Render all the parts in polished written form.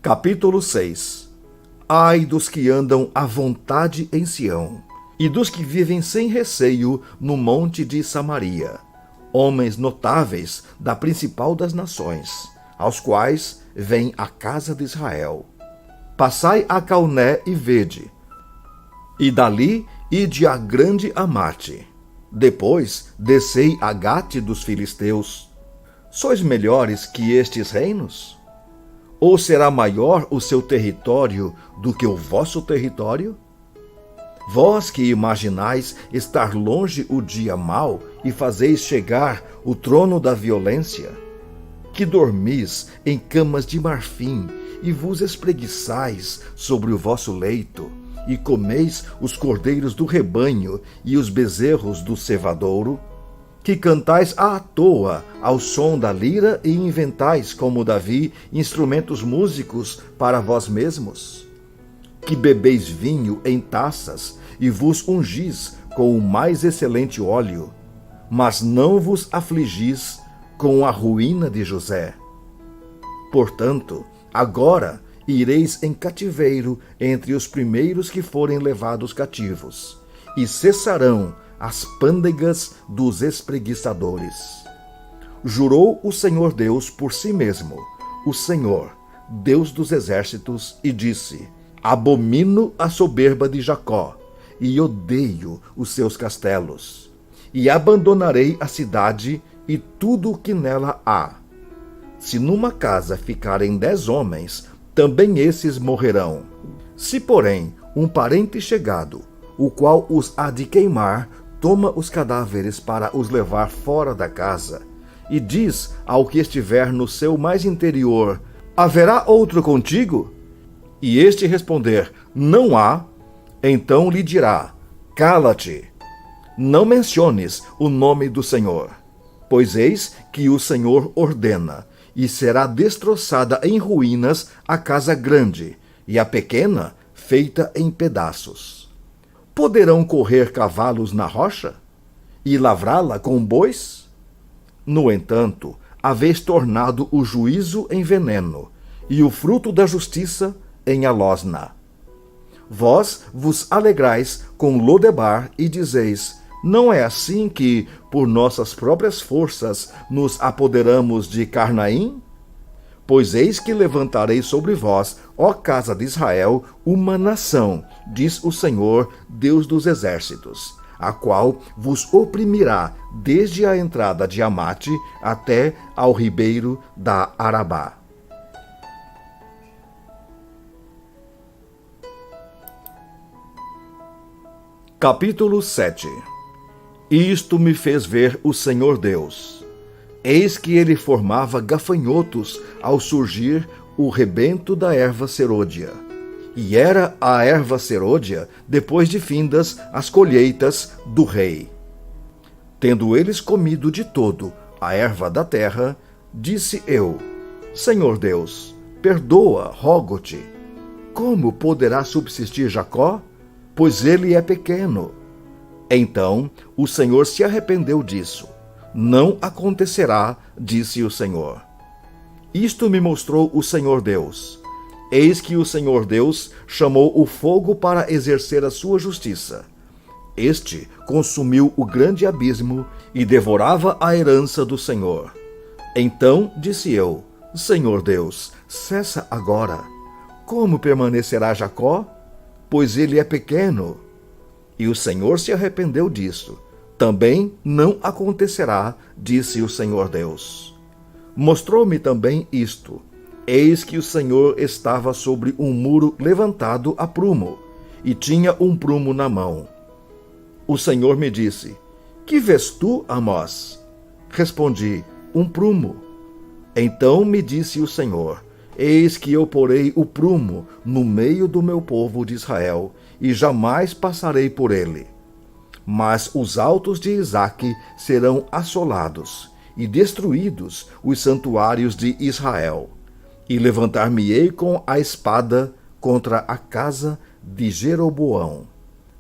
Capítulo 6. Ai dos que andam à vontade em Sião, e dos que vivem sem receio no monte de Samaria, homens notáveis da principal das nações, aos quais vem a casa de Israel. Passai a Calné e vede, e dali ide a grande Amate. Depois descei a Gate dos filisteus. Sois melhores que estes reinos? Ou será maior o seu território do que o vosso território? Vós que imaginais estar longe o dia mau e fazeis chegar o trono da violência, que dormis em camas de marfim e vos espreguiçais sobre o vosso leito, e comeis os cordeiros do rebanho e os bezerros do cevadouro, que cantais à toa ao som da lira e inventais, como Davi, instrumentos músicos para vós mesmos, que bebeis vinho em taças e vos ungis com o mais excelente óleo, mas não vos afligis com a ruína de José. Portanto, agora ireis em cativeiro entre os primeiros que forem levados cativos, e cessarão as pândegas dos espreguiçadores. Jurou o Senhor Deus por si mesmo, o Senhor, Deus dos exércitos, e disse: abomino a soberba de Jacó, e odeio os seus castelos, e abandonarei a cidade e tudo o que nela há. Se numa casa ficarem 10 homens, também esses morrerão. Se, porém, um parente chegado, o qual os há de queimar, toma os cadáveres para os levar fora da casa, e diz ao que estiver no seu mais interior: haverá outro contigo? E este responder: não há, então lhe dirá: cala-te, não menciones o nome do Senhor, pois eis que o Senhor ordena, e será destroçada em ruínas a casa grande, e a pequena feita em pedaços. Poderão correr cavalos na rocha? E lavrá-la com bois? No entanto, haveis tornado o juízo em veneno, e o fruto da justiça em alosna. Vós vos alegrais com Lodebar e dizeis: não é assim que, por nossas próprias forças, nos apoderamos de Carnaim? Pois eis que levantarei sobre vós, ó casa de Israel, uma nação, diz o Senhor, Deus dos exércitos, a qual vos oprimirá desde a entrada de Amate até ao ribeiro da Arabá. Capítulo 7. Isto me fez ver o Senhor Deus. Eis que ele formava gafanhotos ao surgir o rebento da erva serôdia. E era a erva serôdia depois de findas as colheitas do rei. Tendo eles comido de todo a erva da terra, disse eu: Senhor Deus, perdoa, rogo-te. Como poderá subsistir Jacó? Pois ele é pequeno. Então o Senhor se arrependeu disso. Não acontecerá, disse o Senhor. Isto me mostrou o Senhor Deus. Eis que o Senhor Deus chamou o fogo para exercer a sua justiça. Este consumiu o grande abismo e devorava a herança do Senhor. Então disse eu: Senhor Deus, cessa agora. Como permanecerá Jacó? Pois ele é pequeno. E o Senhor se arrependeu disso. Também não acontecerá, disse o Senhor Deus. Mostrou-me também isto. Eis que o Senhor estava sobre um muro levantado a prumo, e tinha um prumo na mão. O Senhor me disse: Que vês tu, Amós? Respondi: um prumo. Então me disse o Senhor: Eis que eu porei o prumo no meio do meu povo de Israel, e jamais passarei por ele. Mas os altos de Isaque serão assolados, e destruídos os santuários de Israel. E levantar-me-ei com a espada contra a casa de Jeroboão.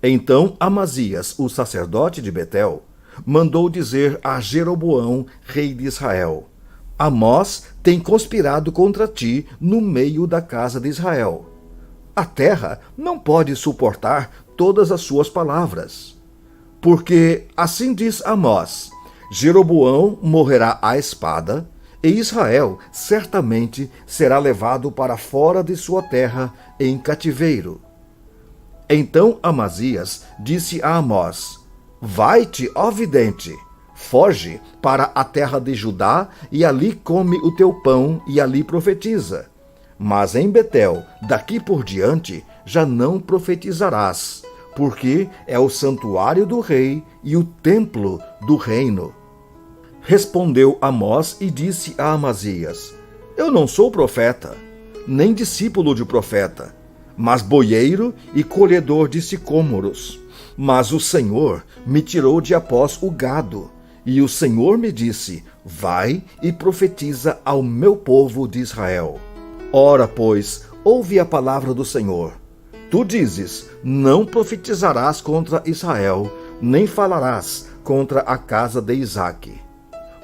Então Amazias, o sacerdote de Betel, mandou dizer a Jeroboão, rei de Israel: Amós tem conspirado contra ti no meio da casa de Israel. A terra não pode suportar todas as suas palavras. Porque assim diz Amós: Jeroboão morrerá à espada, e Israel certamente será levado para fora de sua terra em cativeiro. Então Amazias disse a Amós: Vai-te, ó vidente, foge para a terra de Judá, e ali come o teu pão e ali profetiza. Mas em Betel, daqui por diante, já não profetizarás, porque é o santuário do rei e o templo do reino. Respondeu Amós e disse a Amazias: Eu não sou profeta, nem discípulo de profeta, mas boieiro e colhedor de sicômoros. Mas o Senhor me tirou de após o gado, e o Senhor me disse: Vai e profetiza ao meu povo de Israel. Ora, pois, ouve a palavra do Senhor. Tu dizes: Não profetizarás contra Israel, nem falarás contra a casa de Isaque.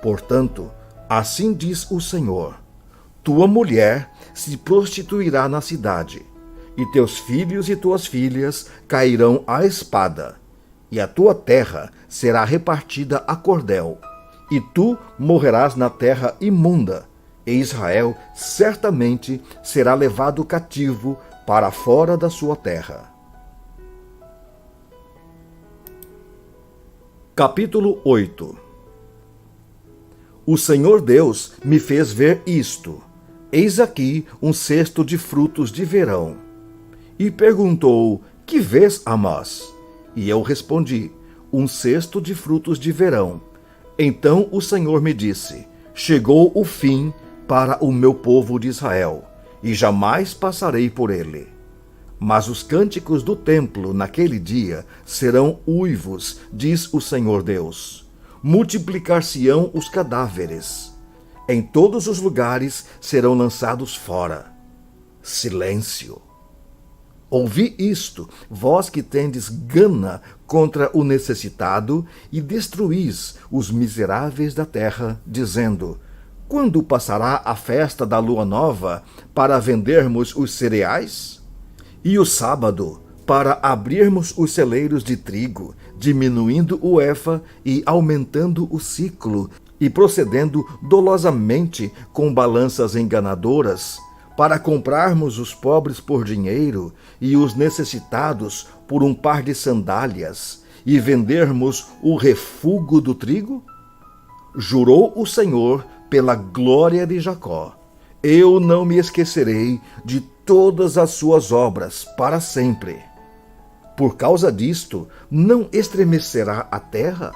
Portanto, assim diz o Senhor: Tua mulher se prostituirá na cidade, e teus filhos e tuas filhas cairão à espada, e a tua terra será repartida a cordel, e tu morrerás na terra imunda, e Israel certamente será levado cativo para fora da sua terra. Capítulo 8. O Senhor Deus me fez ver isto: eis aqui um cesto de frutos de verão. E perguntou: Que vês, Amós? E eu respondi: Um cesto de frutos de verão. Então o Senhor me disse: Chegou o fim para o meu povo de Israel, e jamais passarei por ele. Mas os cânticos do templo naquele dia serão uivos, diz o Senhor Deus. Multiplicar-se-ão os cadáveres. Em todos os lugares serão lançados fora. Silêncio. Ouvi isto, vós que tendes gana contra o necessitado e destruís os miseráveis da terra, dizendo: Quando passará a festa da lua nova para vendermos os cereais? E o sábado para abrirmos os celeiros de trigo, diminuindo o efa e aumentando o ciclo, e procedendo dolosamente com balanças enganadoras, para comprarmos os pobres por dinheiro e os necessitados por um par de sandálias, e vendermos o refúgio do trigo? Jurou o Senhor pela glória de Jacó: Eu não me esquecerei de todas as suas obras para sempre. Por causa disto, não estremecerá a terra?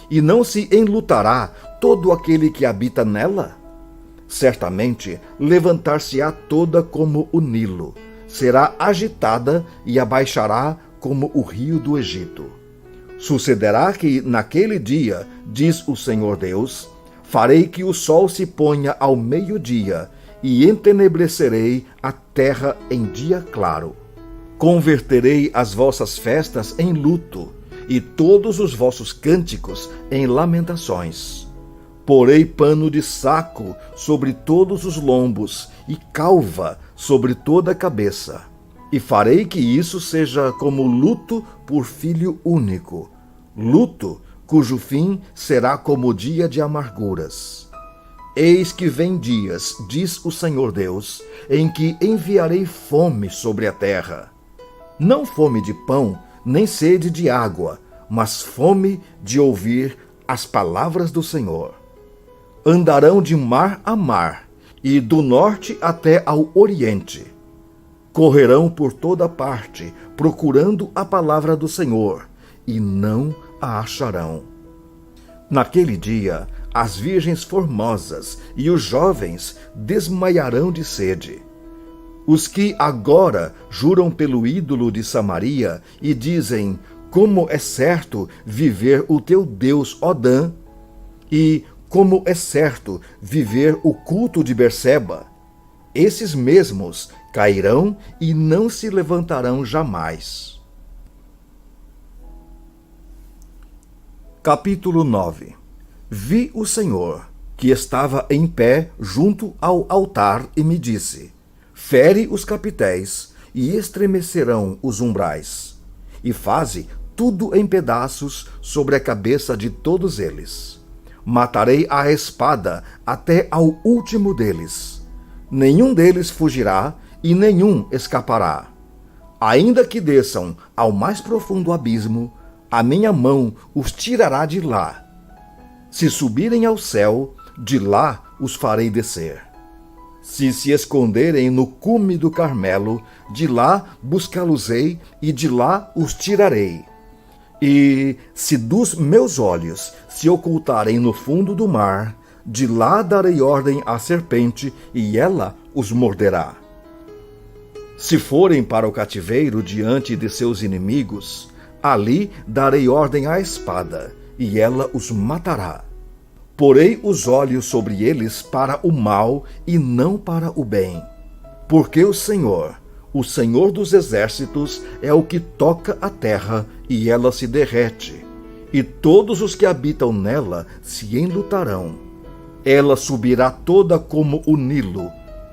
E não se enlutará todo aquele que habita nela? Certamente levantar-se-á toda como o Nilo, será agitada e abaixará como o rio do Egito. Sucederá que naquele dia, diz o Senhor Deus, farei que o sol se ponha ao meio-dia e entenebrecerei a terra em dia claro. Converterei as vossas festas em luto e todos os vossos cânticos em lamentações. Porei pano de saco sobre todos os lombos e calva sobre toda a cabeça. E farei que isso seja como luto por filho único, luto cujo fim será como dia de amarguras. Eis que vem dias, diz o Senhor Deus, em que enviarei fome sobre a terra. Não fome de pão, nem sede de água, mas fome de ouvir as palavras do Senhor. Andarão de mar a mar, e do norte até ao oriente. Correrão por toda parte, procurando a palavra do Senhor, e não a acharão. Naquele dia, as virgens formosas e os jovens desmaiarão de sede. Os que agora juram pelo ídolo de Samaria e dizem: Como é certo viver o teu Deus, Odã, e como é certo viver o culto de Berseba, esses mesmos cairão e não se levantarão jamais. Capítulo 9. Vi o Senhor, que estava em pé junto ao altar, e me disse: fere os capitéis, e estremecerão os umbrais, e faze tudo em pedaços sobre a cabeça de todos eles. Matarei a espada até ao último deles. Nenhum deles fugirá, e nenhum escapará. Ainda que desçam ao mais profundo abismo, a minha mão os tirará de lá. Se subirem ao céu, de lá os farei descer. Se esconderem no cume do Carmelo, de lá buscá-los-ei e de lá os tirarei. E se dos meus olhos se ocultarem no fundo do mar, de lá darei ordem à serpente e ela os morderá. Se forem para o cativeiro diante de seus inimigos, ali darei ordem à espada e ela os matará. Porei os olhos sobre eles para o mal e não para o bem. Porque o Senhor dos exércitos, é o que toca a terra e ela se derrete, e todos os que habitam nela se enlutarão. Ela subirá toda como o Nilo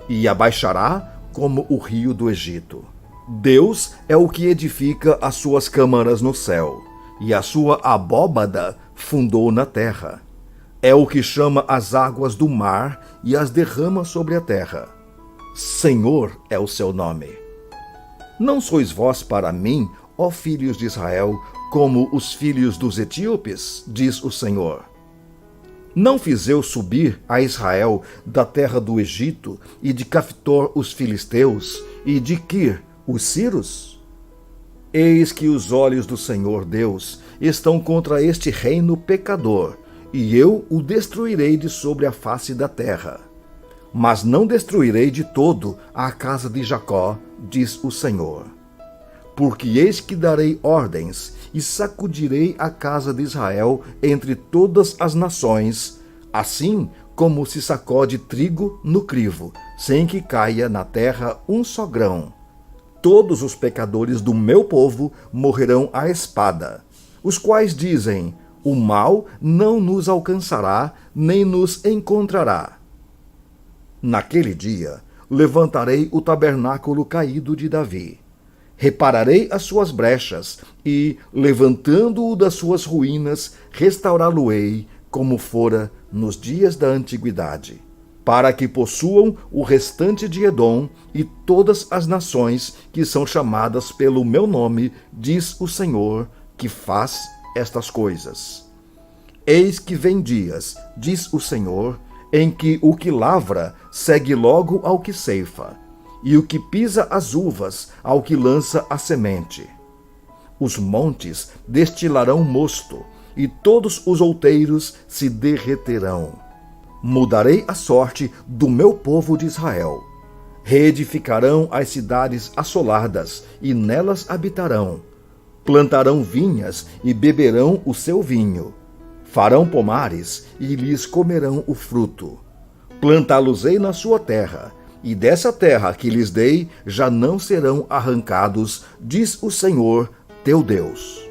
e abaixará como o rio do Egito. Deus é o que edifica as suas câmaras no céu, e a sua abóbada fundou na terra. É o que chama as águas do mar e as derrama sobre a terra. Senhor é o seu nome. Não sois vós para mim, ó filhos de Israel, como os filhos dos etíopes, diz o Senhor. Não fiz eu subir a Israel da terra do Egito, e de Caftor os filisteus, e de Quir os sírios? Eis que os olhos do Senhor Deus estão contra este reino pecador, e eu o destruirei de sobre a face da terra. Mas não destruirei de todo a casa de Jacó, diz o Senhor. Porque eis que darei ordens e sacudirei a casa de Israel entre todas as nações, assim como se sacode trigo no crivo, sem que caia na terra um só grão. Todos os pecadores do meu povo morrerão à espada, os quais dizem: o mal não nos alcançará, nem nos encontrará. Naquele dia, levantarei o tabernáculo caído de Davi. Repararei as suas brechas e, levantando-o das suas ruínas, restaurá-lo-ei como fora nos dias da antiguidade, para que possuam o restante de Edom e todas as nações que são chamadas pelo meu nome, diz o Senhor, que faz estas coisas. Eis que vem dias, diz o Senhor, em que o que lavra segue logo ao que ceifa, e o que pisa as uvas ao que lança a semente. Os montes destilarão mosto, e todos os outeiros se derreterão. Mudarei a sorte do meu povo de Israel. Reedificarão as cidades assoladas, e nelas habitarão. Plantarão vinhas e beberão o seu vinho. Farão pomares e lhes comerão o fruto. Plantá-los-ei na sua terra, e dessa terra que lhes dei já não serão arrancados, diz o Senhor teu Deus.